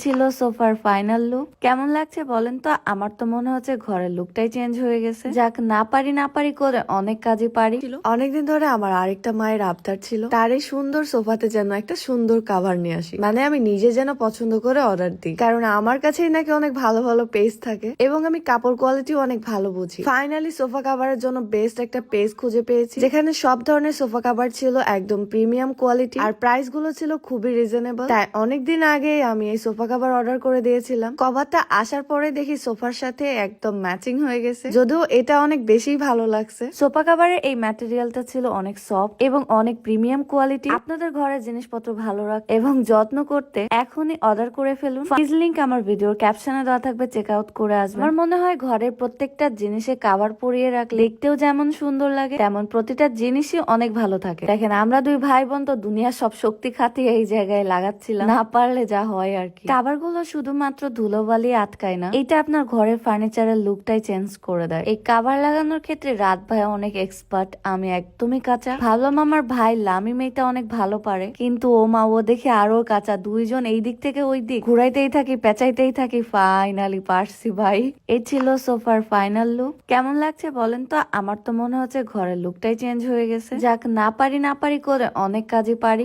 ছিল সোফার final look. কেমন লাগছে বলেন তো? আমার তো মনে হচ্ছে ঘরের লুকটাই চেঞ্জ হয়ে গেছে। যাক, না পারি করে অনেক কাজই পারি। অনেকদিন ধরে আমার আরেকটা মায়ের আবদার ছিল, তার এই সুন্দর সোফাতে যেন একটা সুন্দর কাভার নিয়ে আসি, মানে আমি নিজে যেন পছন্দ করে অর্ডার দিই, কারণ আমার কাছেই নাকি অনেক ভালো ভালো পেজ থাকে এবং আমি কাপড় কোয়ালিটিও অনেক ভালো বুঝি। ফাইনালি সোফা কাভারের জন্য বেস্ট একটা পেজ খুঁজে পেয়েছি, যেখানে সব ধরনের সোফা কাভার ছিল একদম প্রিমিয়াম কোয়ালিটি, আর প্রাইস গুলো ছিল খুবই রিজনেবল। তাই অনেকদিন আগে আমি এই সোফা কাভার অর্ডার করে দিয়েছিলাম। কভারটা আসার পরে দেখি সোফার সাথে একদম ম্যাচিং হয়ে গেছে, যদিও এটা অনেক বেশি ভালো লাগছে। সোফা কাভারের এই ম্যাটেরিয়ালটা ছিল অনেক সফট এবং অনেক প্রিমিয়াম কোয়ালিটি। আপনাদের ঘরের জিনিসপত্র ভালো রাখ এবং যত্ন করতে এখনই অর্ডার করে ফেলুন। লিংক আমার ভিডিওর ক্যাপশনে দেওয়া থাকবে, চেক আউট করে আসবেন। আমার মনে হয় ঘরের প্রত্যেকটা জিনিসে কাভার পরিয়ে রাখলে দেখতেও যেমন সুন্দর লাগে, তেমন প্রতিটা জিনিসই অনেক ভালো থাকে। দেখেন, আমরা দুই ভাই বোন তো দুনিয়ার সব শক্তি খাটিয়ে এই জায়গায় লাগাচ্ছিলাম, না পারলে যা হয় আর কি। কাভার গুলো শুধুমাত্র ধুলোবালি আটকায় না, এটা আপনার ঘরের ফার্নিচারের লুকটাই চেঞ্জ করে দেয়। এই কাভার লাগানোর ক্ষেত্রে রাত ভাই অনেক এক্সপার্ট, আমি একদমই কাঁচা। ভাবলাম আমার ভাই লামি মেয়েটা অনেক ভালো পারে, কিন্তু ও মা ও দেখে আরো কাঁচা। দুইজন এই দিক থেকে ওই দিক ঘুরাইতেই থাকি, পেঁচাইতেই থাকি, ফাইনালি পারছি ভাই। এই ছিল সোফার ফাইনাল লুক। কেমন লাগছে বলেন তো? আমার তো মনে হচ্ছে ঘরের লুকটাই চেঞ্জ হয়ে গেছে। যাক, না পারি করে অনেক কাজই পারি।